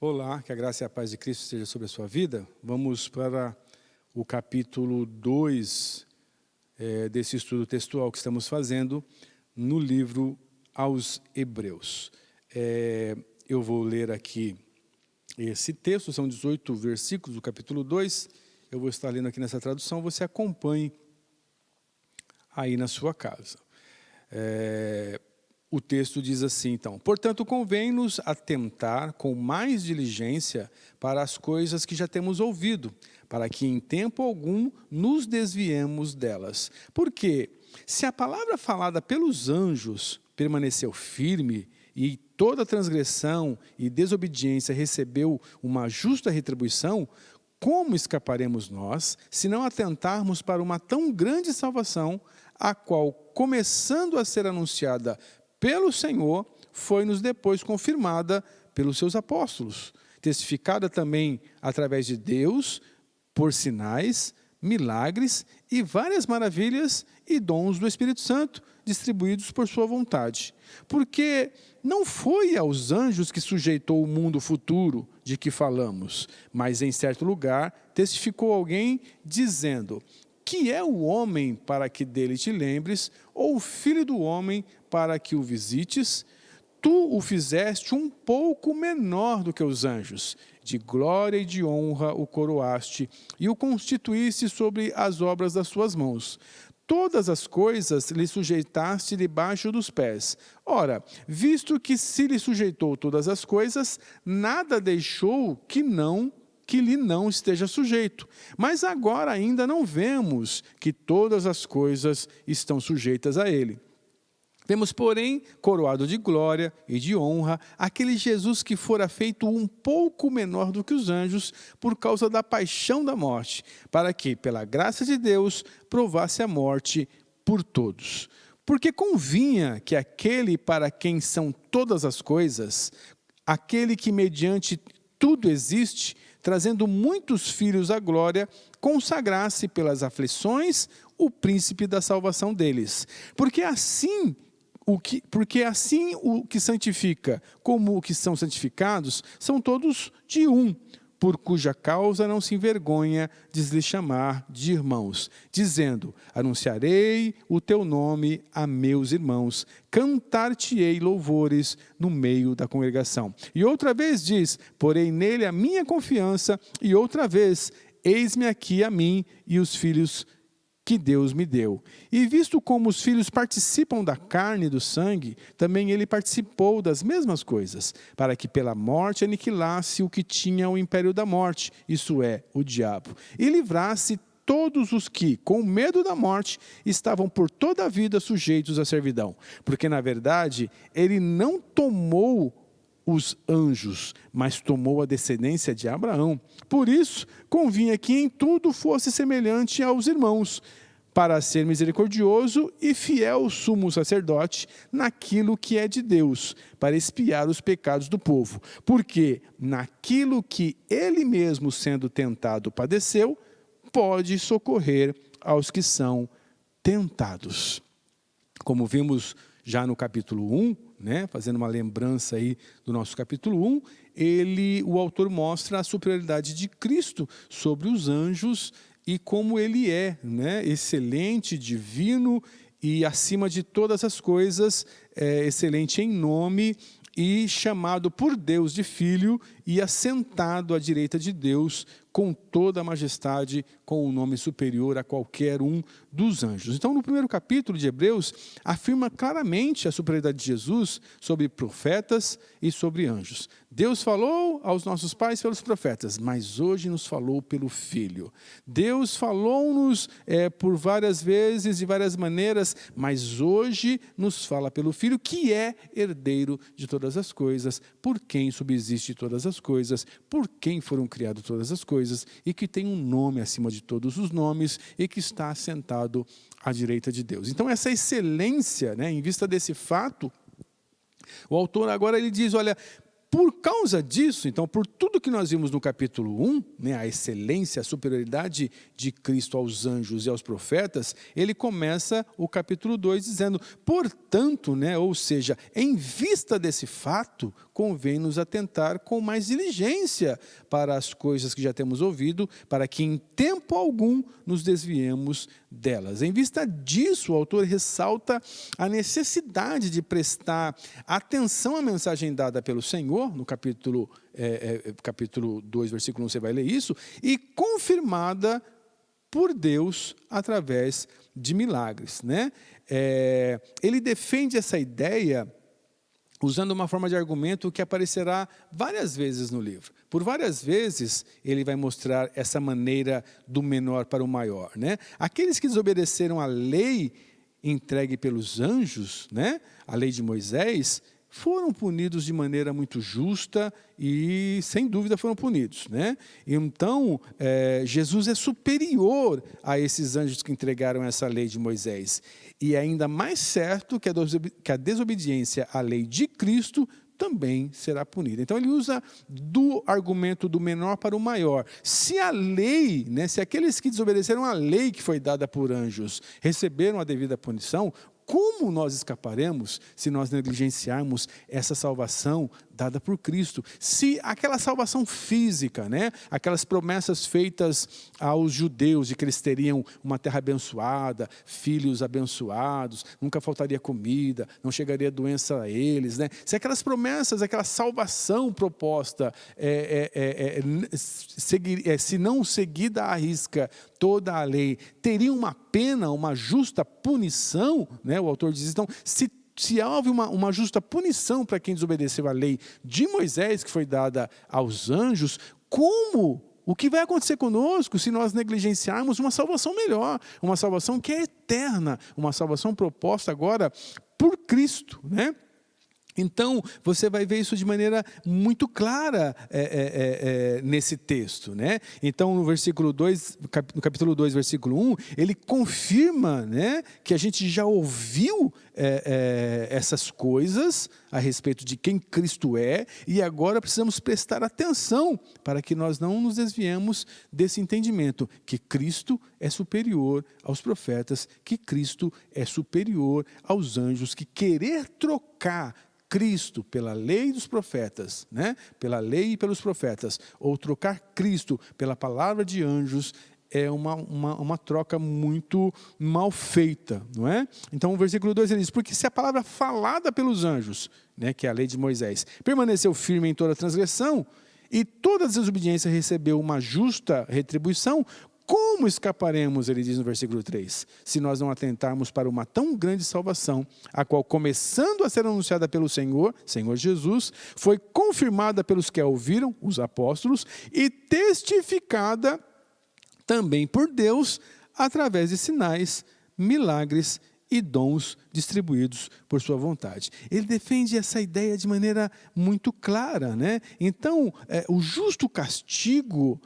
Olá, que a graça e a paz de Cristo esteja sobre a sua vida. Vamos para o capítulo 2 desse estudo textual que estamos fazendo no livro aos Hebreus. Eu vou ler aqui esse texto, são 18 versículos do capítulo 2. Eu vou estar lendo aqui nessa tradução, você acompanhe aí na sua casa. O texto diz assim, então: portanto, convém-nos atentar com mais diligência para as coisas que já temos ouvido, para que em tempo algum nos desviemos delas. Porque se a palavra falada pelos anjos permaneceu firme, e toda transgressão e desobediência recebeu uma justa retribuição, como escaparemos nós, se não atentarmos para uma tão grande salvação, a qual, começando a ser anunciada pelo Senhor, foi-nos depois confirmada pelos seus apóstolos, testificada também através de Deus, por sinais, milagres e várias maravilhas e dons do Espírito Santo, distribuídos por sua vontade. Porque não foi aos anjos que sujeitou o mundo futuro de que falamos, mas em certo lugar testificou alguém dizendo: que é o homem para que dele te lembres, ou o filho do homem para que o visites? Tu o fizeste um pouco menor do que os anjos, de glória e de honra o coroaste, e o constituíste sobre as obras das suas mãos. Todas as coisas lhe sujeitaste debaixo dos pés. Ora, visto que se lhe sujeitou todas as coisas, nada deixou que lhe não esteja sujeito. Mas agora ainda não vemos que todas as coisas estão sujeitas a ele. Vemos, porém, coroado de glória e de honra, aquele Jesus que fora feito um pouco menor do que os anjos, por causa da paixão da morte, para que, pela graça de Deus, provasse a morte por todos. Porque convinha que aquele para quem são todas as coisas, aquele que mediante tudo existe, trazendo muitos filhos à glória, consagrasse pelas aflições o príncipe da salvação deles. Porque assim o que santifica como o que são santificados são todos de um, por cuja causa não se envergonha de lhes chamar de irmãos, dizendo: anunciarei o teu nome a meus irmãos, cantar-te-ei louvores no meio da congregação. E outra vez diz: porei nele a minha confiança, e outra vez: eis-me aqui a mim e os filhos que Deus me deu. E visto como os filhos participam da carne e do sangue, também ele participou das mesmas coisas, para que pela morte aniquilasse o que tinha o império da morte, isso é, o diabo, e livrasse todos os que, com medo da morte, estavam por toda a vida sujeitos à servidão. Porque, na verdade, ele não tomou os anjos, mas tomou a descendência de Abraão. Por isso, convinha que em tudo fosse semelhante aos irmãos, para ser misericordioso e fiel sumo sacerdote naquilo que é de Deus, para expiar os pecados do povo. Porque naquilo que ele mesmo, sendo tentado, padeceu, pode socorrer aos que são tentados. Como vimos já no capítulo 1, fazendo uma lembrança aí do nosso capítulo 1, o autor mostra a superioridade de Cristo sobre os anjos e como ele é, excelente, divino e acima de todas as coisas, excelente em nome e chamado por Deus de Filho e assentado à direita de Deus com toda a majestade, com o nome superior a qualquer um dos anjos. Então, no primeiro capítulo de Hebreus, afirma claramente a superioridade de Jesus sobre profetas e sobre anjos. Deus falou aos nossos pais pelos profetas, mas hoje nos falou pelo Filho. Deus falou-nos por várias vezes, de várias maneiras, mas hoje nos fala pelo Filho, que é herdeiro de todas as coisas, por quem subsiste todas as coisas, por quem foram criadas todas as coisas, e que tem um nome acima de todos os nomes, e que está assentado à direita de Deus. Então, essa excelência, em vista desse fato, o autor agora ele diz, olha, Por causa disso, então, por tudo que nós vimos no capítulo 1, né, a excelência, a superioridade de Cristo aos anjos e aos profetas, ele começa o capítulo 2 dizendo, portanto, né, ou seja, em vista desse fato, convém-nos atentar com mais diligência para as coisas que já temos ouvido, para que em tempo algum nos desviemos delas. Em vista disso, o autor ressalta a necessidade de prestar atenção à mensagem dada pelo Senhor, no capítulo 2, versículo 1, você vai ler isso, e confirmada por Deus através de milagres, né? Ele defende essa ideia usando uma forma de argumento que aparecerá várias vezes no livro. Por várias vezes, ele vai mostrar essa maneira do menor para o maior, né? Aqueles que desobedeceram à lei entregue pelos anjos, né? A lei de Moisés, foram punidos de maneira muito justa e, sem dúvida, foram punidos, né? Então, Jesus é superior a esses anjos que entregaram essa lei de Moisés. E é ainda mais certo que a desobediência à lei de Cristo também será punida. Então, ele usa do argumento do menor para o maior. Se a lei, né, se aqueles que desobedeceram à lei que foi dada por anjos receberam a devida punição, como nós escaparemos se nós negligenciarmos essa salvação dada por Cristo? Se aquela salvação física, né, aquelas promessas feitas aos judeus de que eles teriam uma terra abençoada, filhos abençoados, nunca faltaria comida, não chegaria doença a eles, né? Se aquelas promessas, aquela salvação proposta, se não seguida à risca toda a lei, teria uma pena, uma justa punição, né? O autor diz, então, se houve uma justa punição para quem desobedeceu a lei de Moisés, que foi dada aos anjos, o que vai acontecer conosco se nós negligenciarmos uma salvação melhor, uma salvação que é eterna, uma salvação proposta agora por Cristo, né? Então, você vai ver isso de maneira muito clara nesse texto, né? Então, no versículo 2, no capítulo 2, versículo 1, ele confirma, né, que a gente já ouviu essas coisas a respeito de quem Cristo é, e agora precisamos prestar atenção para que nós não nos desviemos desse entendimento, que Cristo é superior aos profetas, que Cristo é superior aos anjos, que querer trocar Cristo pela lei dos profetas, né? Pela lei e pelos profetas, ou trocar Cristo pela palavra de anjos, é uma troca muito mal feita, não é? Então o versículo 2 ele diz, porque se a palavra falada pelos anjos, né, que é a lei de Moisés, permaneceu firme em toda transgressão, e toda desobediência recebeu uma justa retribuição, como escaparemos, ele diz no versículo 3, se nós não atentarmos para uma tão grande salvação, a qual, começando a ser anunciada pelo Senhor Jesus, foi confirmada pelos que a ouviram, os apóstolos, e testificada também por Deus, através de sinais, milagres e dons distribuídos por sua vontade. Ele defende essa ideia de maneira muito clara, né? Então, o justo castigo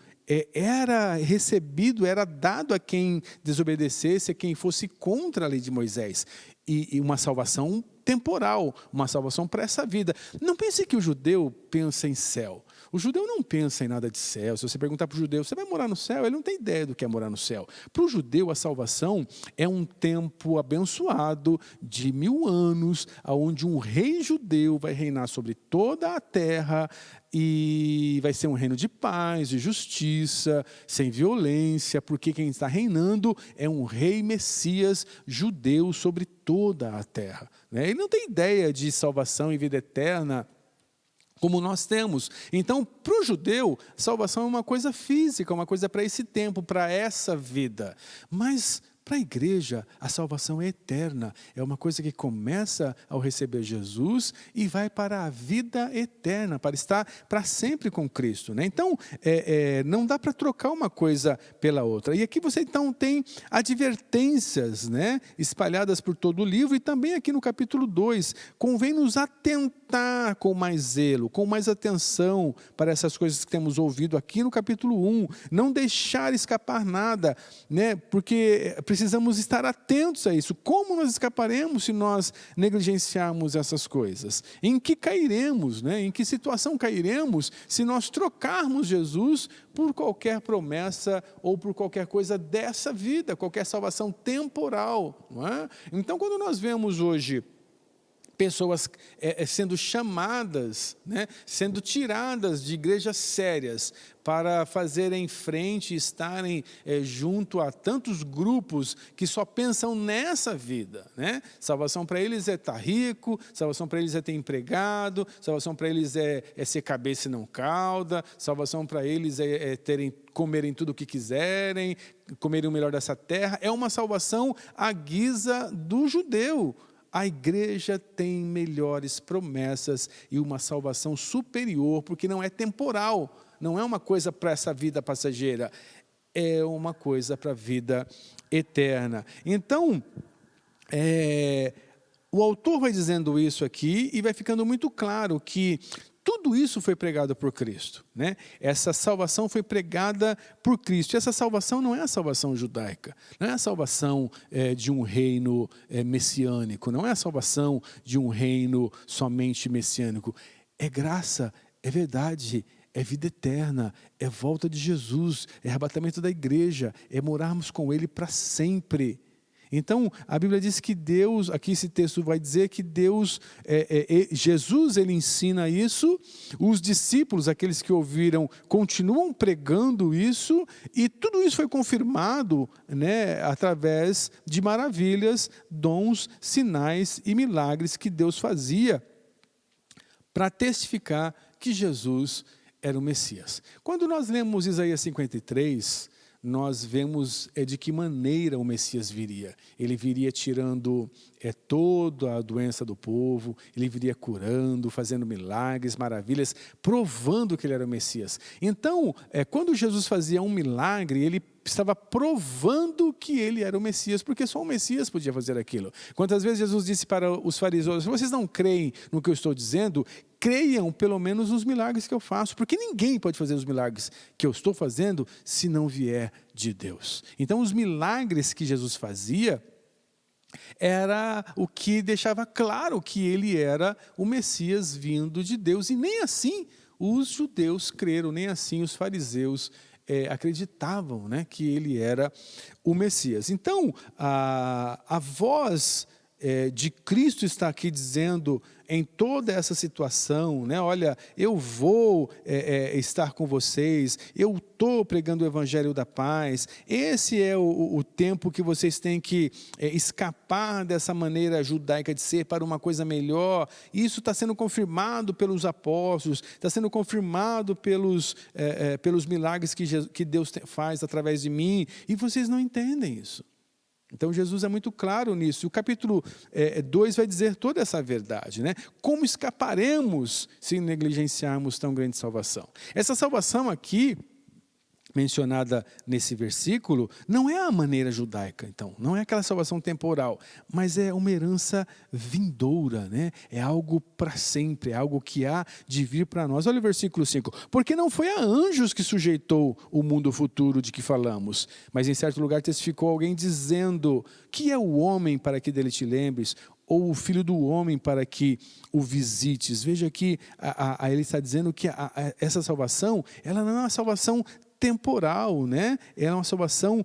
era recebido, era dado a quem desobedecesse, a quem fosse contra a lei de Moisés. E uma salvação temporal, uma salvação para essa vida. Não pense que o judeu pensa em céu. O judeu não pensa em nada de céu. Se você perguntar para o judeu, você vai morar no céu? Ele não tem ideia do que é morar no céu. Para o judeu, a salvação é um tempo abençoado de 1000 anos, onde um rei judeu vai reinar sobre toda a terra, e vai ser um reino de paz, de justiça, sem violência, porque quem está reinando é um rei Messias judeu sobre toda a terra, né? Ele não tem ideia de salvação e vida eterna como nós temos. Então, para o judeu, salvação é uma coisa física, uma coisa para esse tempo, para essa vida. Mas para a igreja, a salvação é eterna. É uma coisa que começa ao receber Jesus e vai para a vida eterna, para estar para sempre com Cristo, né? Então, não dá para trocar uma coisa pela outra. E aqui você, então, tem advertências, né, espalhadas por todo o livro, e também aqui no capítulo 2, convém nos atentar atentar com mais zelo, com mais atenção para essas coisas que temos ouvido aqui no capítulo 1, não deixar escapar nada, né? Porque precisamos estar atentos a isso. Como nós escaparemos se nós negligenciarmos essas coisas? Em que cairemos, né? Em que situação cairemos se nós trocarmos Jesus por qualquer promessa ou por qualquer coisa dessa vida, qualquer salvação temporal, não é? Então, quando nós vemos hoje pessoas sendo chamadas, né, sendo tiradas de igrejas sérias para fazerem frente, estarem junto a tantos grupos que só pensam nessa vida, né? Salvação para eles é estar rico, salvação para eles é ter empregado, salvação para eles é ser cabeça e não cauda, salvação para eles é comerem tudo o que quiserem, comerem o melhor dessa terra. É uma salvação à guisa do judeu. A igreja tem melhores promessas e uma salvação superior, porque não é temporal, não é uma coisa para essa vida passageira, é uma coisa para a vida eterna. Então, o autor vai dizendo isso aqui e vai ficando muito claro que tudo isso foi pregado por Cristo, né? Essa salvação foi pregada por Cristo. E essa salvação não é a salvação judaica, não é a salvação de um reino messiânico, não é a salvação de um reino somente messiânico. É graça, é verdade, é vida eterna, é volta de Jesus, é arrebatamento da igreja, é morarmos com Ele para sempre. Então, a Bíblia diz que Deus, aqui esse texto vai dizer que Deus, Jesus, ele ensina isso, os discípulos, aqueles que ouviram, continuam pregando isso, e tudo isso foi confirmado, né, através de maravilhas, dons, sinais e milagres que Deus fazia para testificar que Jesus era o Messias. Quando nós lemos Isaías 53, nós vemos de que maneira o Messias viria. Ele viria tirando toda a doença do povo, ele viria curando, fazendo milagres, maravilhas, provando que ele era o Messias. Então, quando Jesus fazia um milagre, ele estava provando que ele era o Messias, porque só o Messias podia fazer aquilo. Quantas vezes Jesus disse para os fariseus: vocês não creem no que eu estou dizendo? Creiam pelo menos nos milagres que eu faço, porque ninguém pode fazer os milagres que eu estou fazendo se não vier de Deus. Então, os milagres que Jesus fazia era o que deixava claro que ele era o Messias vindo de Deus, e nem assim os judeus creram, nem assim os fariseus acreditavam, né, que ele era o Messias. Então, a voz de Cristo está aqui dizendo em toda essa situação, né, olha, eu vou estar com vocês, eu estou pregando o Evangelho da Paz, esse é o tempo que vocês têm que escapar dessa maneira judaica de ser para uma coisa melhor. Isso está sendo confirmado pelos apóstolos, está sendo confirmado pelos milagres que Deus faz através de mim, e vocês não entendem isso. Então, Jesus é muito claro nisso. O capítulo 2 vai dizer toda essa verdade, né? Como escaparemos se negligenciarmos tão grande salvação? Essa salvação aqui, mencionada nesse versículo, não é a maneira judaica, então, não é aquela salvação temporal, mas é uma herança vindoura, né? É algo para sempre, é algo que há de vir para nós. Olha o versículo 5. Porque não foi a anjos que sujeitou o mundo futuro de que falamos, mas em certo lugar testificou alguém dizendo: que é o homem para que dele te lembres, ou o filho do homem para que o visites? Veja que ele está dizendo que essa salvação, ela não é uma salvação temporal, né? É uma salvação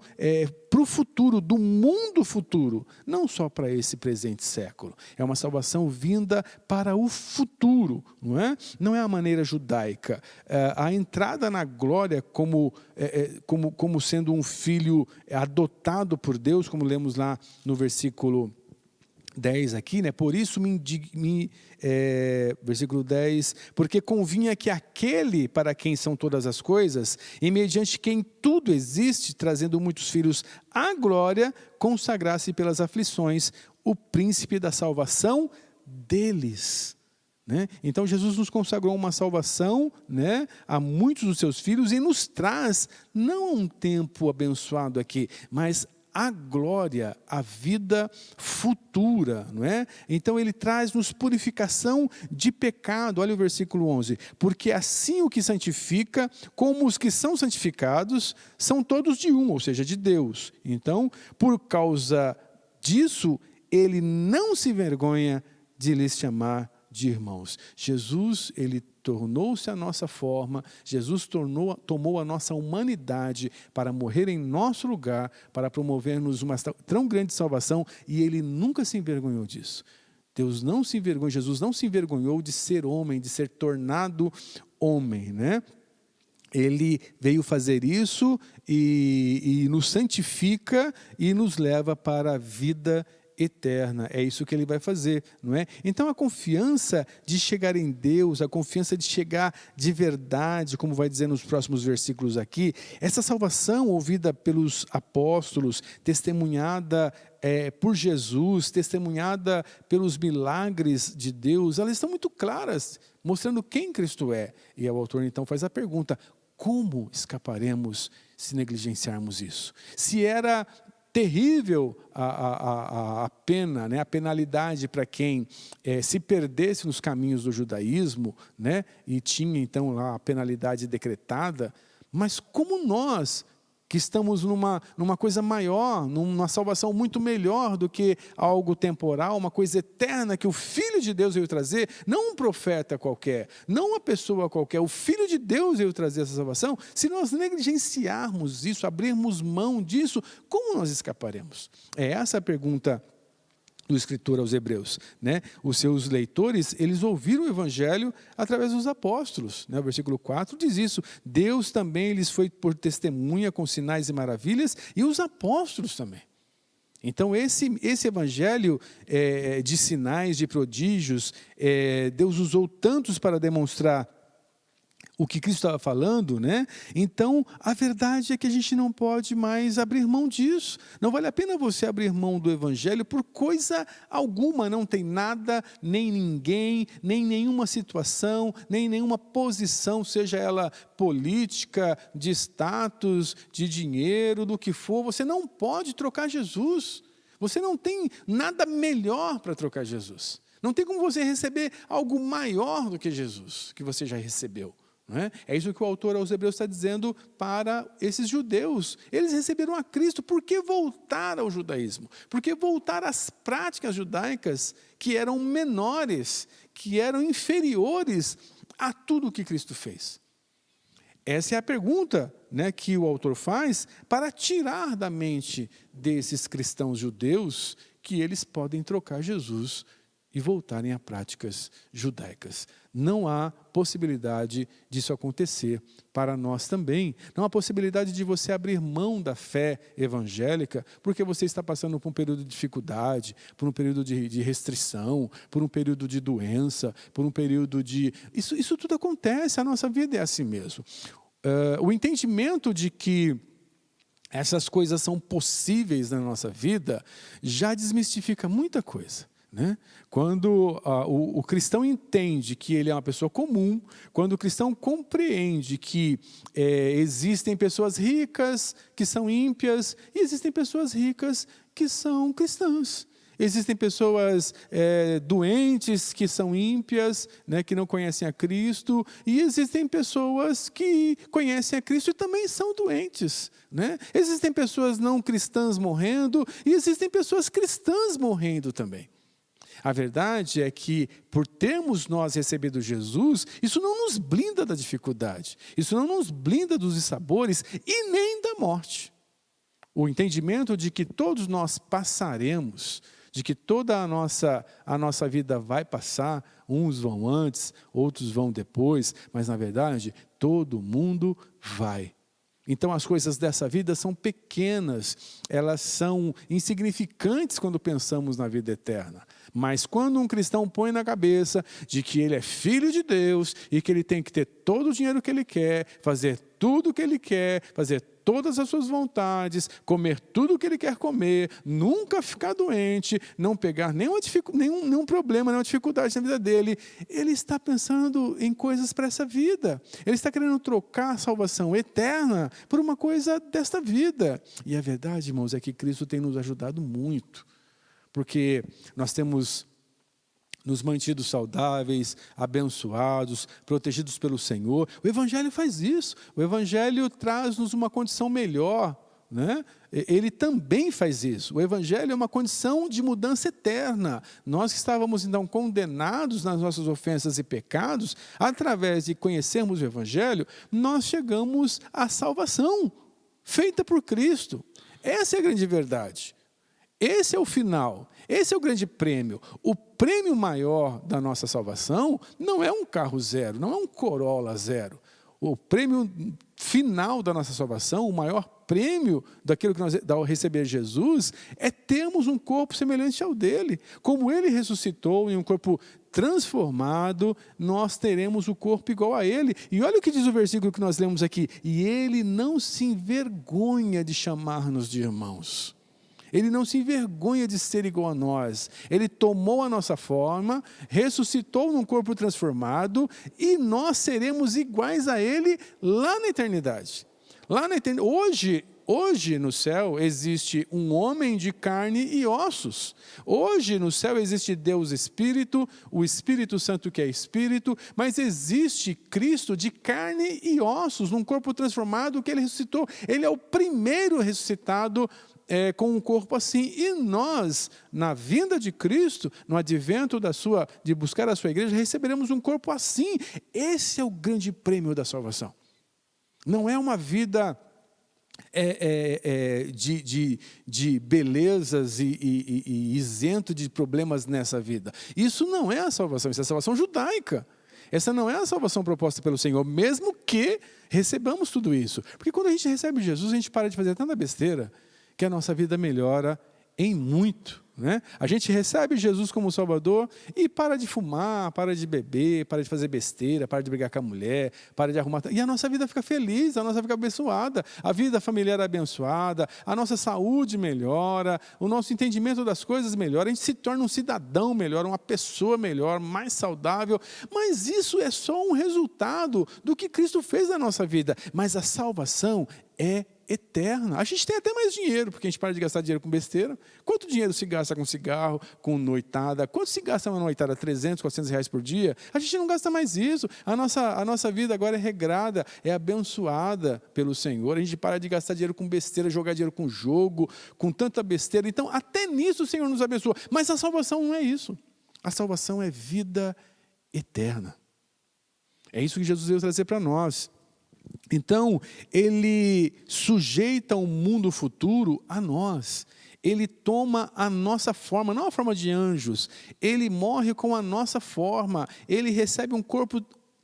para o futuro, do mundo futuro, não só para esse presente século. É uma salvação vinda para o futuro, não é? Não é a maneira judaica. A entrada na glória como sendo um filho adotado por Deus, como lemos lá no versículo 10 aqui, né? Por isso versículo 10, porque convinha que aquele para quem são todas as coisas, e mediante quem tudo existe, trazendo muitos filhos à glória, consagrasse pelas aflições o príncipe da salvação deles. Né? Então, Jesus nos consagrou uma salvação, né, a muitos dos seus filhos, e nos traz, não a um tempo abençoado aqui, mas a glória, a vida futura, não é? Então ele traz-nos purificação de pecado. Olha o versículo 11. Porque assim o que santifica, como os que são santificados, são todos de um, ou seja, de Deus. Então, por causa disso, ele não se envergonha de lhes chamar de irmãos. Jesus, ele tornou-se a nossa forma, Jesus tomou a nossa humanidade para morrer em nosso lugar, para promover-nos uma tão grande salvação, e ele nunca se envergonhou disso. Deus não se envergonhou, Jesus não se envergonhou de ser homem, de ser tornado homem, né? Ele veio fazer isso e nos santifica e nos leva para a vida eterna. É isso que ele vai fazer, não é? Então a confiança de chegar em Deus, a confiança de chegar de verdade, como vai dizer nos próximos versículos aqui, essa salvação ouvida pelos apóstolos, testemunhada por Jesus, testemunhada pelos milagres de Deus, elas estão muito claras, mostrando quem Cristo é. E o autor então faz a pergunta: como escaparemos se negligenciarmos isso? Se era terrível a pena, né, a penalidade para quem se perdesse nos caminhos do judaísmo, né, e tinha então lá a penalidade decretada, mas como nós, que estamos numa coisa maior, numa salvação muito melhor do que algo temporal, uma coisa eterna que o Filho de Deus veio trazer, não um profeta qualquer, não uma pessoa qualquer, o Filho de Deus veio trazer essa salvação. Se nós negligenciarmos isso, abrirmos mão disso, como nós escaparemos? É essa a pergunta do escritor aos Hebreus, né? Os seus leitores, eles ouviram o evangelho através dos apóstolos, né? O versículo 4 diz isso: Deus também lhes foi por testemunha com sinais e maravilhas, e os apóstolos também. Então esse evangelho de sinais, de prodígios, Deus usou tantos para demonstrar o que Cristo estava falando, né? Então, a verdade é que a gente não pode mais abrir mão disso. Não vale a pena você abrir mão do evangelho por coisa alguma. Não tem nada, nem ninguém, nem nenhuma situação, nem nenhuma posição, seja ela política, de status, de dinheiro, do que for. Você não pode trocar Jesus. Você não tem nada melhor para trocar Jesus. Não tem como você receber algo maior do que Jesus, que você já recebeu. É isso que o autor aos Hebreus está dizendo para esses judeus. Eles receberam a Cristo. Por que voltar ao judaísmo? Por que voltar às práticas judaicas que eram menores, que eram inferiores a tudo o que Cristo fez? Essa é a pergunta, né, que o autor faz para tirar da mente desses cristãos judeus que eles podem trocar Jesus e voltarem a práticas judaicas. Não há possibilidade disso acontecer para nós também. Não há possibilidade de você abrir mão da fé evangélica porque você está passando por um período de dificuldade, por um período de restrição, por um período de doença, por um período de... Isso tudo acontece, a nossa vida é assim mesmo. O entendimento de que essas coisas são possíveis na nossa vida já desmistifica muita coisa. Né? Quando o cristão entende que ele é uma pessoa comum, quando o cristão compreende que existem pessoas ricas que são ímpias e existem pessoas ricas que são cristãs. Existem pessoas doentes que são ímpias, né, que não conhecem a Cristo, e existem pessoas que conhecem a Cristo e também são doentes. Né? Existem pessoas não cristãs morrendo e existem pessoas cristãs morrendo também. A verdade é que, por termos nós recebido Jesus, isso não nos blinda da dificuldade, isso não nos blinda dos dissabores e nem da morte. O entendimento de que todos nós passaremos, de que toda a nossa vida vai passar, uns vão antes, outros vão depois, mas na verdade todo mundo vai. Então as coisas dessa vida são pequenas, elas são insignificantes quando pensamos na vida eterna. Mas quando um cristão põe na cabeça de que ele é filho de Deus e que ele tem que ter todo o dinheiro que ele quer, fazer tudo o que Ele quer, fazer todas as suas vontades, comer tudo o que Ele quer comer, nunca ficar doente, não pegar nenhum problema, nenhuma dificuldade na vida dele. Ele está pensando em coisas para essa vida. Ele está querendo trocar a salvação eterna por uma coisa desta vida. E a verdade, irmãos, é que Cristo tem nos ajudado muito, porque nós temos nos mantidos saudáveis, abençoados, protegidos pelo Senhor. O Evangelho faz isso. O Evangelho traz-nos uma condição melhor, né? Ele também faz isso. O Evangelho é uma condição de mudança eterna. Nós que estávamos, então, condenados nas nossas ofensas e pecados, através de conhecermos o Evangelho, nós chegamos à salvação, feita por Cristo. Essa é a grande verdade. Esse é o final, esse é o grande prêmio. O prêmio maior da nossa salvação não é um carro zero, não é um Corolla zero. O prêmio final da nossa salvação, o maior prêmio daquilo que nós ao receber Jesus, é termos um corpo semelhante ao dele. Como ele ressuscitou em um corpo transformado, nós teremos o corpo igual a ele. E olha o que diz o versículo que nós lemos aqui. E ele não se envergonha de chamar-nos de irmãos. Ele não se envergonha de ser igual a nós. Ele tomou a nossa forma, ressuscitou num corpo transformado e nós seremos iguais a Ele lá na eternidade. Hoje no céu existe um homem de carne e ossos. Hoje no céu existe Deus Espírito, o Espírito Santo que é Espírito, mas existe Cristo de carne e ossos, num corpo transformado que Ele ressuscitou. Ele é o primeiro ressuscitado com um corpo assim. E nós, na vinda de Cristo, no advento de buscar a sua igreja, receberemos um corpo assim. Esse é o grande prêmio da salvação. Não é uma vida de belezas e isento de problemas nessa vida. Isso não é a salvação, isso é a salvação judaica. Essa não é a salvação proposta pelo Senhor, mesmo que recebamos tudo isso. Porque quando a gente recebe Jesus, a gente para de fazer tanta besteira, que a nossa vida melhora em muito, né? A gente recebe Jesus como Salvador e para de fumar, para de beber, para de fazer besteira, para de brigar com a mulher, para de arrumar... E a nossa vida fica feliz, a nossa vida fica abençoada, a vida familiar é abençoada, a nossa saúde melhora, o nosso entendimento das coisas melhora, a gente se torna um cidadão melhor, uma pessoa melhor, mais saudável. Mas isso é só um resultado do que Cristo fez na nossa vida. Mas a salvação é eterna. A gente tem até mais dinheiro, porque a gente para de gastar dinheiro com besteira. Quanto dinheiro se gasta com cigarro, com noitada? Quanto se gasta uma noitada? 300, 400 reais por dia? A gente não gasta mais isso. A nossa vida agora é regrada, é abençoada pelo Senhor. A gente para de gastar dinheiro com besteira, jogar dinheiro com jogo, com tanta besteira. Então, até nisso o Senhor nos abençoa. Mas a salvação não é isso. A salvação é vida eterna. É isso que Jesus veio trazer para nós. Então, ele sujeita o mundo futuro a nós. Ele toma a nossa forma, não a forma de anjos. Ele morre com a nossa forma. Ele recebe um corpo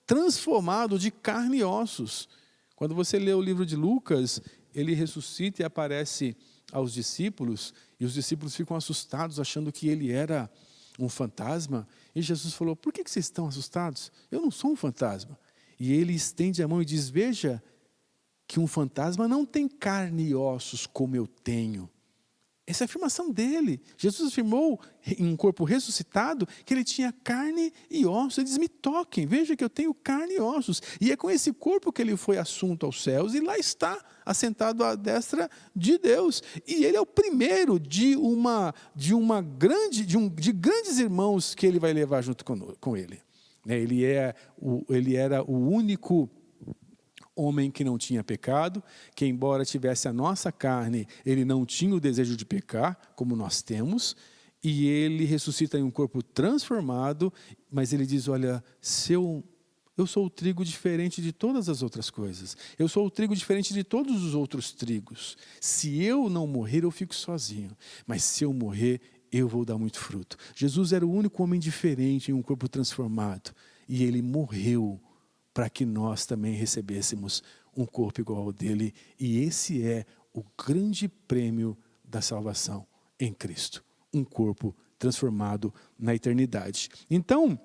transformado de carne e ossos. Quando você lê o livro de Lucas, ele ressuscita e aparece aos discípulos, e os discípulos ficam assustados, achando que ele era um fantasma. E Jesus falou: por que vocês estão assustados? Eu não sou um fantasma. E ele estende a mão e diz: veja que um fantasma não tem carne e ossos como eu tenho. Essa é a afirmação dele. Jesus afirmou em um corpo ressuscitado que ele tinha carne e ossos. Ele diz: me toquem, veja que eu tenho carne e ossos. E é com esse corpo que ele foi assunto aos céus e lá está, assentado à destra de Deus. E ele é o primeiro de grandes irmãos que ele vai levar junto com ele. Ele era o único homem que não tinha pecado, que embora tivesse a nossa carne, ele não tinha o desejo de pecar, como nós temos, e ele ressuscita em um corpo transformado, mas ele diz: olha, eu sou o trigo diferente de todas as outras coisas, eu sou o trigo diferente de todos os outros trigos. Se eu não morrer, eu fico sozinho, mas se eu morrer, eu vou dar muito fruto. Jesus era o único homem diferente em um corpo transformado. E ele morreu para que nós também recebêssemos um corpo igual ao dele. E esse é o grande prêmio da salvação em Cristo. Um corpo transformado na eternidade. Então,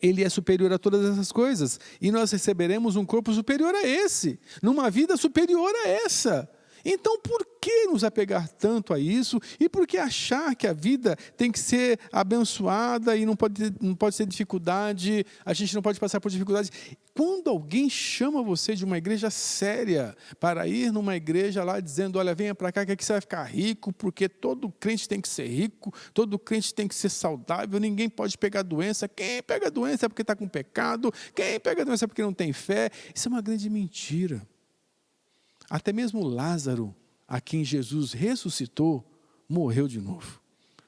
Ele é superior a todas essas coisas, e nós receberemos um corpo superior a esse, numa vida superior a essa. Então, por que nos apegar tanto a isso? E por que achar que a vida tem que ser abençoada e não pode ter dificuldade, a gente não pode passar por dificuldades? Quando alguém chama você de uma igreja séria, para ir numa igreja lá dizendo, olha, venha para cá que aqui você vai ficar rico, porque todo crente tem que ser rico, todo crente tem que ser saudável, ninguém pode pegar doença, quem pega doença é porque está com pecado, quem pega doença é porque não tem fé. Isso é uma grande mentira. Até mesmo Lázaro, a quem Jesus ressuscitou, morreu de novo.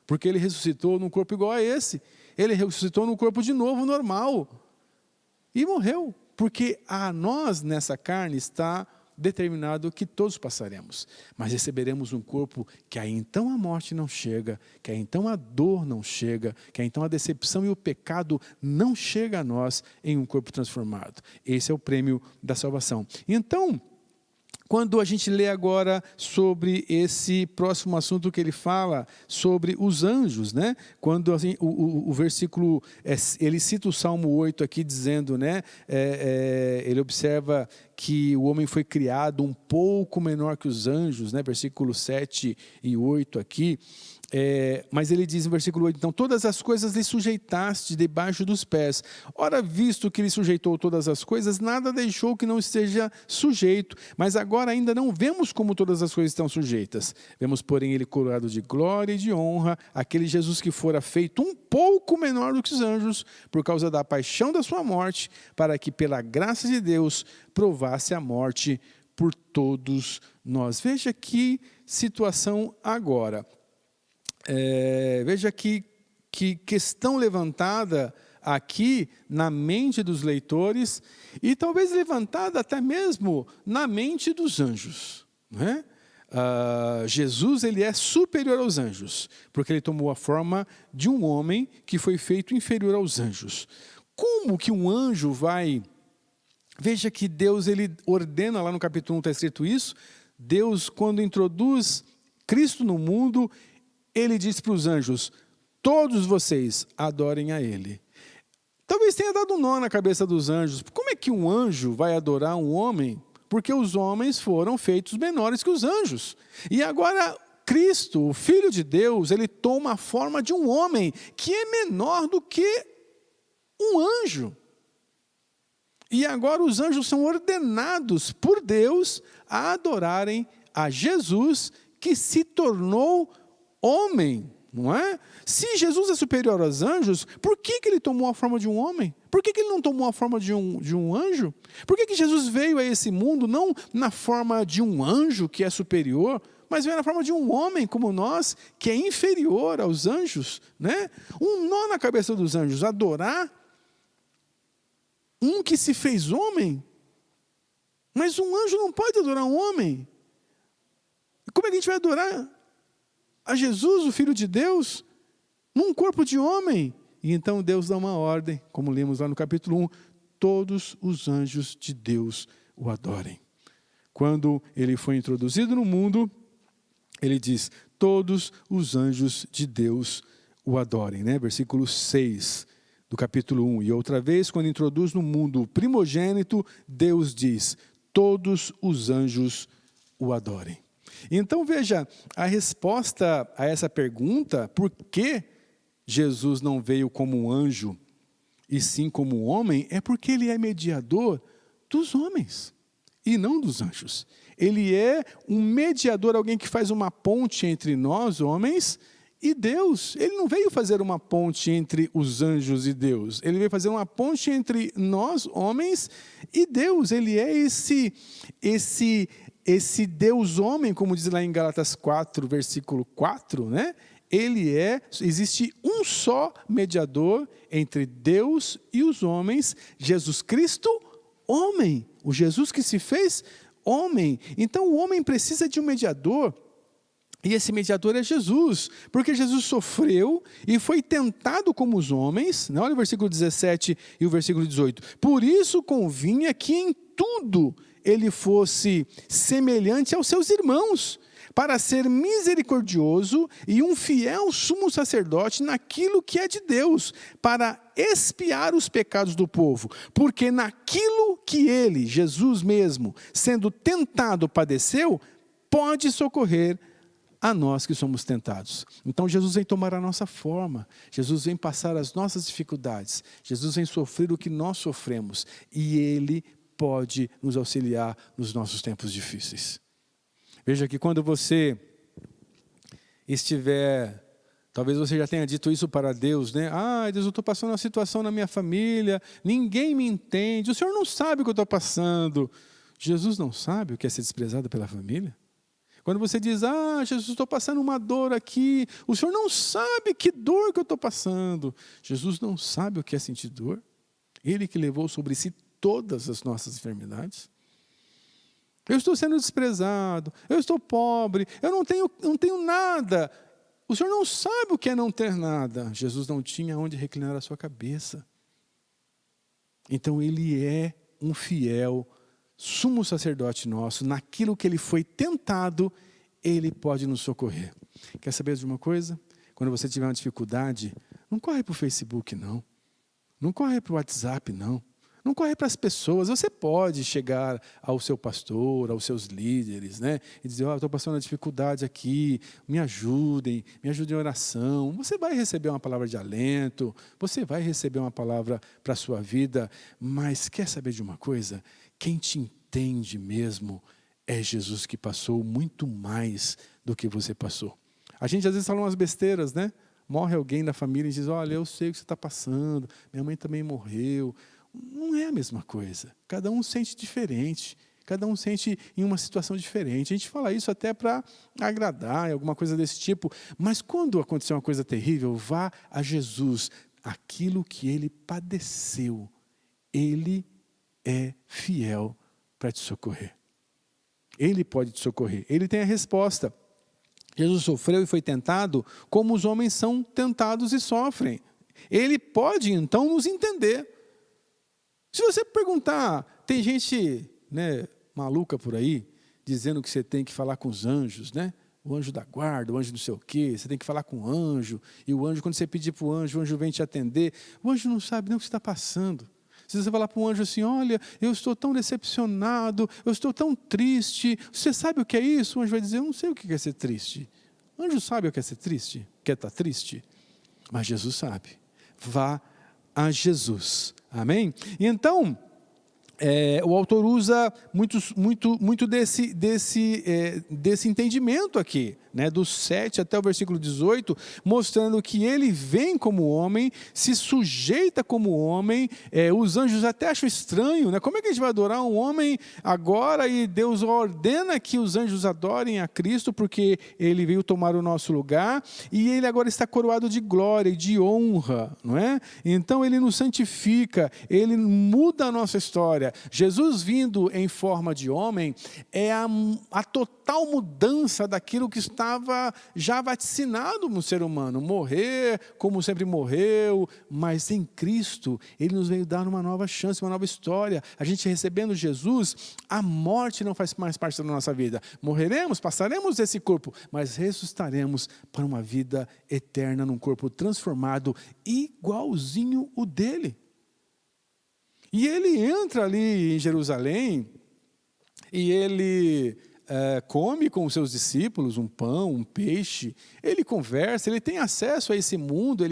Porque ele ressuscitou num corpo igual a esse. Ele ressuscitou num corpo de novo, normal. E morreu. Porque a nós, nessa carne, está determinado que todos passaremos. Mas receberemos um corpo que aí então a morte não chega, que aí então a dor não chega, que aí então a decepção e o pecado não chega a nós em um corpo transformado. Esse é o prêmio da salvação. Então, quando a gente lê agora sobre esse próximo assunto que ele fala, sobre os anjos, né? Quando assim, o versículo, ele cita o Salmo 8 aqui dizendo, né? Ele observa que o homem foi criado um pouco menor que os anjos, né? Versículos 7 e 8 aqui. Mas ele diz no versículo 8, então, todas as coisas lhe sujeitaste debaixo dos pés. Ora, visto que lhe sujeitou todas as coisas, nada deixou que não esteja sujeito. Mas agora ainda não vemos como todas as coisas estão sujeitas. Vemos, porém, ele coroado de glória e de honra, aquele Jesus que fora feito um pouco menor do que os anjos, por causa da paixão da sua morte, para que, pela graça de Deus, provasse a morte por todos nós. Veja que situação agora. Veja que questão levantada aqui na mente dos leitores e talvez levantada até mesmo na mente dos anjos, né? Jesus, ele é superior aos anjos, porque ele tomou a forma de um homem que foi feito inferior aos anjos. Como que um anjo vai... Veja que Deus, ele ordena, lá no capítulo 1 está escrito isso, Deus, quando introduz Cristo no mundo, ele diz para os anjos, todos vocês adorem a ele. Talvez tenha dado um nó na cabeça dos anjos. Como é que um anjo vai adorar um homem? Porque os homens foram feitos menores que os anjos. E agora Cristo, o Filho de Deus, ele toma a forma de um homem que é menor do que um anjo. E agora os anjos são ordenados por Deus a adorarem a Jesus, que se tornou homem, não é? Se Jesus é superior aos anjos, por que ele tomou a forma de um homem? Por que ele não tomou a forma de um anjo? Por que Jesus veio a esse mundo não na forma de um anjo que é superior, mas veio na forma de um homem como nós, que é inferior aos anjos, né? Um nó na cabeça dos anjos, adorar um que se fez homem, mas um anjo não pode adorar um homem. Como é que a gente vai adorar a Jesus, o Filho de Deus, num corpo de homem? E então Deus dá uma ordem, como lemos lá no capítulo 1, todos os anjos de Deus o adorem. Quando ele foi introduzido no mundo, ele diz, todos os anjos de Deus o adorem, né? Versículo 6 do capítulo 1. E outra vez, quando introduz no mundo o primogênito, Deus diz, todos os anjos o adorem. Então veja, a resposta a essa pergunta, por que Jesus não veio como um anjo e sim como um homem, é porque ele é mediador dos homens e não dos anjos. Ele é um mediador, alguém que faz uma ponte entre nós, homens, e Deus. Ele não veio fazer uma ponte entre os anjos e Deus. Ele veio fazer uma ponte entre nós, homens, e Deus. Ele é esse Deus homem, como diz lá em Gálatas 4, versículo 4, né? Existe um só mediador entre Deus e os homens, Jesus Cristo, homem. O Jesus que se fez homem. Então o homem precisa de um mediador. E esse mediador é Jesus, porque Jesus sofreu e foi tentado como os homens. Olha o versículo 17 e o versículo 18. Por isso convinha que em tudo ele fosse semelhante aos seus irmãos, para ser misericordioso e um fiel sumo sacerdote naquilo que é de Deus, para expiar os pecados do povo, porque naquilo que ele, Jesus mesmo, sendo tentado, padeceu, pode socorrer a nós que somos tentados. Então Jesus vem tomar a nossa forma, Jesus vem passar as nossas dificuldades, Jesus vem sofrer o que nós sofremos, e Ele pode nos auxiliar nos nossos tempos difíceis. Veja que quando você estiver, talvez você já tenha dito isso para Deus, né? Deus, eu estou passando uma situação na minha família, ninguém me entende, o Senhor não sabe o que eu estou passando. Jesus não sabe o que é ser desprezado pela família? Quando você diz, Jesus, estou passando uma dor aqui, o Senhor não sabe que dor que eu estou passando. Jesus não sabe o que é sentir dor. Ele que levou sobre si todas as nossas enfermidades. Eu estou sendo desprezado, eu estou pobre, eu não tenho nada. O Senhor não sabe o que é não ter nada. Jesus não tinha onde reclinar a sua cabeça. Então Ele é um fiel sumo sacerdote nosso, naquilo que Ele foi tentado, Ele pode nos socorrer. Quer saber de uma coisa? Quando você tiver uma dificuldade, não corre para o Facebook, não. Não corre para o WhatsApp, não. Não corre para as pessoas. Você pode chegar ao seu pastor, aos seus líderes, né? E dizer, estou passando uma dificuldade aqui, me ajudem em oração. Você vai receber uma palavra de alento, você vai receber uma palavra para a sua vida, mas quer saber de uma coisa? Quem te entende mesmo é Jesus, que passou muito mais do que você passou. A gente às vezes fala umas besteiras, né? Morre alguém da família e diz, olha, eu sei o que você está passando, minha mãe também morreu. Não é a mesma coisa. Cada um sente diferente. Cada um sente em uma situação diferente. A gente fala isso até para agradar, alguma coisa desse tipo. Mas quando acontecer uma coisa terrível, vá a Jesus. Aquilo que Ele padeceu, Ele é fiel para te socorrer. Ele pode te socorrer. Ele tem a resposta. Jesus sofreu e foi tentado como os homens são tentados e sofrem. Ele pode, então, nos entender. Se você perguntar, tem gente, né, maluca por aí, dizendo que você tem que falar com os anjos, né? O anjo da guarda, o anjo não sei o quê, você tem que falar com o anjo, e o anjo, quando você pedir para o anjo vem te atender. O anjo não sabe nem o que você está passando. Se você falar para um anjo assim, olha, eu estou tão decepcionado, eu estou tão triste, você sabe o que é isso? O anjo vai dizer, eu não sei o que é ser triste. O anjo sabe o que é ser triste? Quer estar triste? Mas Jesus sabe. Vá a Jesus. Amém? E então, o autor usa muito desse entendimento aqui, né, do 7 até o versículo 18, mostrando que ele vem como homem, se sujeita como homem. Os anjos até acham estranho, né? Como é que a gente vai adorar um homem agora e Deus ordena que os anjos adorem a Cristo, porque ele veio tomar o nosso lugar e ele agora está coroado de glória e de honra, não é? Então ele nos santifica, ele muda a nossa história. Jesus vindo em forma de homem é a total mudança daquilo que estava já vaticinado no ser humano, morrer como sempre morreu, mas em Cristo Ele nos veio dar uma nova chance, uma nova história. A gente recebendo Jesus, a morte não faz mais parte da nossa vida. Morreremos, passaremos desse corpo, mas ressuscitaremos para uma vida eterna num corpo transformado, igualzinho o dele. E ele entra ali em Jerusalém e ele come com os seus discípulos um pão, um peixe, ele conversa, ele tem acesso a esse mundo,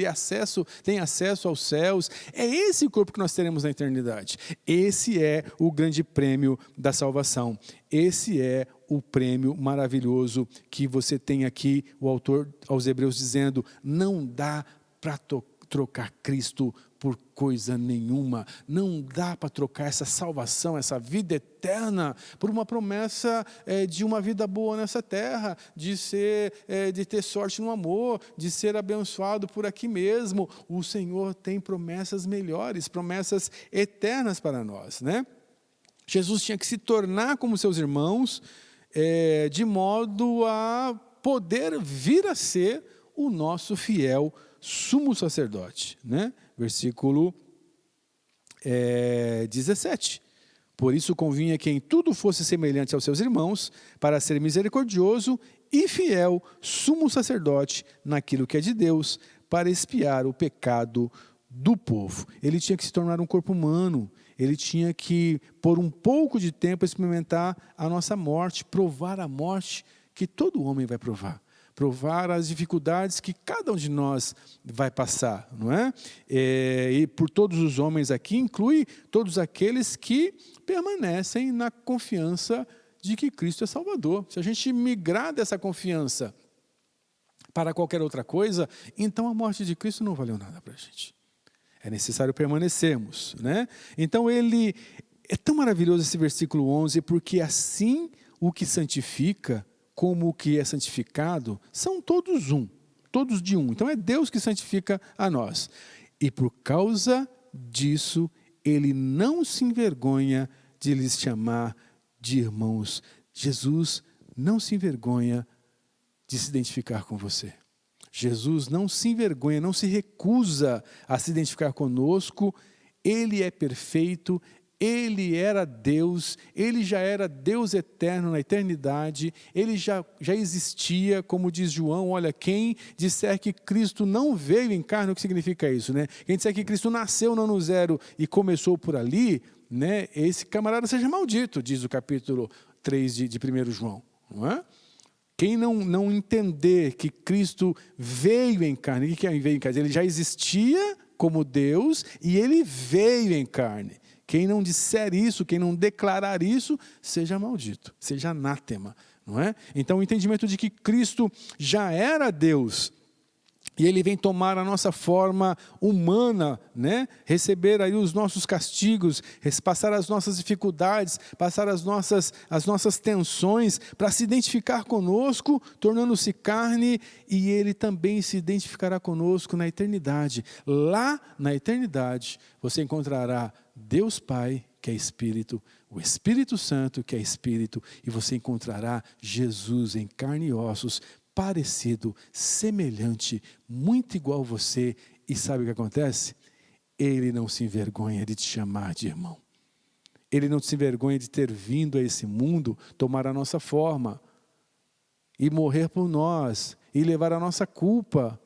tem acesso aos céus. É esse corpo que nós teremos na eternidade. Esse é o grande prêmio da salvação. Esse é o prêmio maravilhoso que você tem aqui, o autor aos Hebreus dizendo, não dá para trocar Cristo por coisa nenhuma. Não dá para trocar essa salvação, essa vida eterna, por uma promessa de uma vida boa nessa terra, de ter sorte no amor, de ser abençoado por aqui mesmo. O Senhor tem promessas melhores, promessas eternas para nós, né? Jesus tinha que se tornar como seus irmãos, de modo a poder vir a ser o nosso fiel sumo sacerdote, né? Versículo 17. Por isso convinha que em tudo fosse semelhante aos seus irmãos, para ser misericordioso e fiel sumo sacerdote naquilo que é de Deus, para expiar o pecado do povo. Ele tinha que se tornar um corpo humano, ele tinha que, por um pouco de tempo, experimentar a nossa morte, provar a morte que todo homem vai provar. Provar as dificuldades que cada um de nós vai passar, não é? E por todos os homens aqui, inclui todos aqueles que permanecem na confiança de que Cristo é Salvador. Se a gente migrar dessa confiança para qualquer outra coisa, então a morte de Cristo não valeu nada para a gente. É necessário permanecermos, né? Então é tão maravilhoso esse versículo 11, porque assim o que santifica como o que é santificado, são todos um, todos de um. Então é Deus que santifica a nós. E por causa disso, ele não se envergonha de lhes chamar de irmãos. Jesus não se envergonha de se identificar com você. Jesus não se envergonha, não se recusa a se identificar conosco. Ele é perfeito, ele era Deus, ele já era Deus eterno na eternidade, ele já existia, como diz João, olha, quem disser que Cristo não veio em carne, o que significa isso, né? Quem disser que Cristo nasceu no ano zero e começou por ali, né? Esse camarada seja maldito, diz o capítulo 3 de 1 João, não é? Quem não entender que Cristo veio em carne, o que é veio em carne? Ele já existia como Deus e ele veio em carne. Quem não disser isso, quem não declarar isso, seja maldito, seja anátema, não é? Então o entendimento de que Cristo já era Deus e ele vem tomar a nossa forma humana, né? Receber aí os nossos castigos, passar as nossas dificuldades, passar as nossas tensões, para se identificar conosco, tornando-se carne, e ele também se identificará conosco na eternidade. Lá na eternidade você encontrará Deus Pai, que é Espírito, o Espírito Santo, que é Espírito, e você encontrará Jesus em carne e ossos, parecido, semelhante, muito igual a você. E sabe o que acontece? Ele não se envergonha de te chamar de irmão. Ele não se envergonha de ter vindo a esse mundo, tomar a nossa forma, e morrer por nós, e levar a nossa culpa,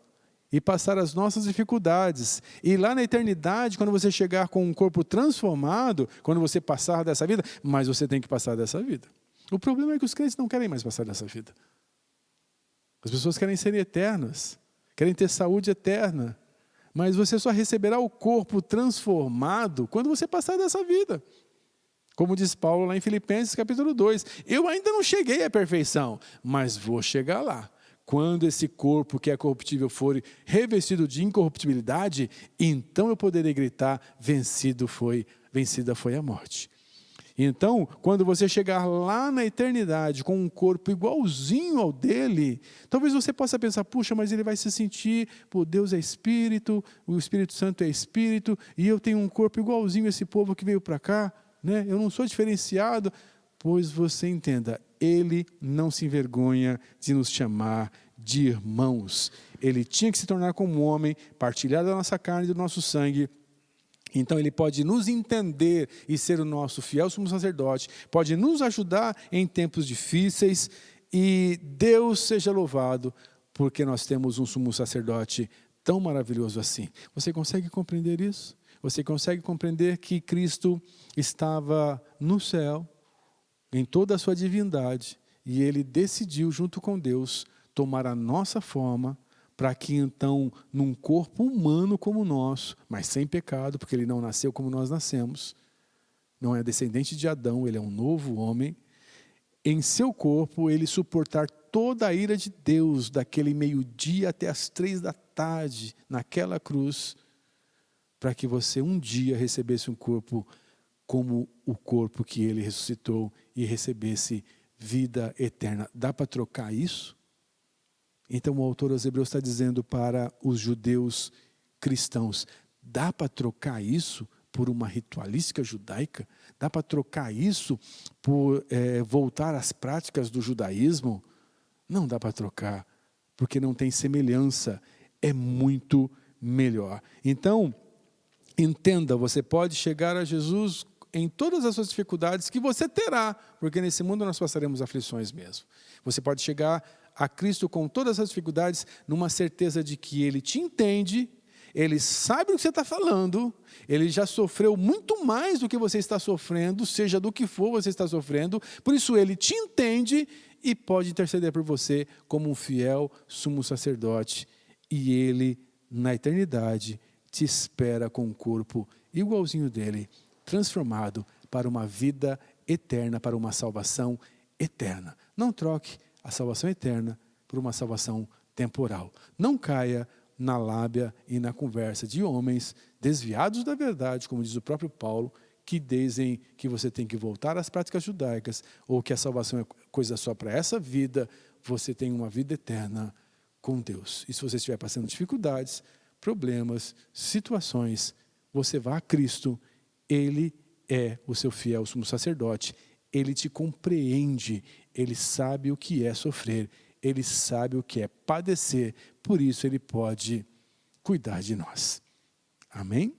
e passar as nossas dificuldades. E lá na eternidade, quando você chegar com um corpo transformado, quando você passar dessa vida, mas você tem que passar dessa vida. O problema é que os crentes não querem mais passar dessa vida. As pessoas querem ser eternas, querem ter saúde eterna, mas você só receberá o corpo transformado quando você passar dessa vida. Como diz Paulo lá em Filipenses capítulo 2, eu ainda não cheguei à perfeição, mas vou chegar lá. Quando esse corpo que é corruptível for revestido de incorruptibilidade, então eu poderei gritar, vencida foi a morte. Então, quando você chegar lá na eternidade com um corpo igualzinho ao dele, talvez você possa pensar, puxa, mas ele vai se sentir, pô, Deus é Espírito, o Espírito Santo é Espírito, e eu tenho um corpo igualzinho a esse povo que veio para cá, né? Eu não sou diferenciado. Pois você entenda, ele não se envergonha de nos chamar de irmãos. Ele tinha que se tornar como um homem, partilhar da nossa carne e do nosso sangue. Então ele pode nos entender e ser o nosso fiel sumo sacerdote, pode nos ajudar em tempos difíceis, e Deus seja louvado, porque nós temos um sumo sacerdote tão maravilhoso assim. Você consegue compreender isso? Você consegue compreender que Cristo estava no céu, em toda a sua divindade, e ele decidiu, junto com Deus, tomar a nossa forma, para que então, num corpo humano como o nosso, mas sem pecado, porque ele não nasceu como nós nascemos, não é descendente de Adão, ele é um novo homem, em seu corpo ele suportar toda a ira de Deus, daquele meio-dia até as 3 da tarde, naquela cruz, para que você um dia recebesse um corpo como o corpo que ele ressuscitou e recebesse vida eterna. Dá para trocar isso? Então o autor aos Hebreus está dizendo para os judeus cristãos, dá para trocar isso por uma ritualística judaica? Dá para trocar isso por voltar às práticas do judaísmo? Não dá para trocar, porque não tem semelhança, é muito melhor. Então, entenda, você pode chegar a Jesus em todas as suas dificuldades que você terá, porque nesse mundo nós passaremos aflições mesmo. Você pode chegar a Cristo com todas as dificuldades, numa certeza de que Ele te entende, Ele sabe o que você está falando, Ele já sofreu muito mais do que você está sofrendo, seja do que for você está sofrendo, por isso Ele te entende e pode interceder por você como um fiel sumo sacerdote. E Ele, na eternidade, te espera com um corpo igualzinho dele, transformado para uma vida eterna, para uma salvação eterna. Não troque a salvação eterna por uma salvação temporal. Não caia na lábia e na conversa de homens desviados da verdade, como diz o próprio Paulo, que dizem que você tem que voltar às práticas judaicas, ou que a salvação é coisa só para essa vida, você tem uma vida eterna com Deus. E se você estiver passando dificuldades, problemas, situações, você vá a Cristo, Ele é o seu fiel sumo sacerdote, Ele te compreende, Ele sabe o que é sofrer, Ele sabe o que é padecer, por isso Ele pode cuidar de nós. Amém?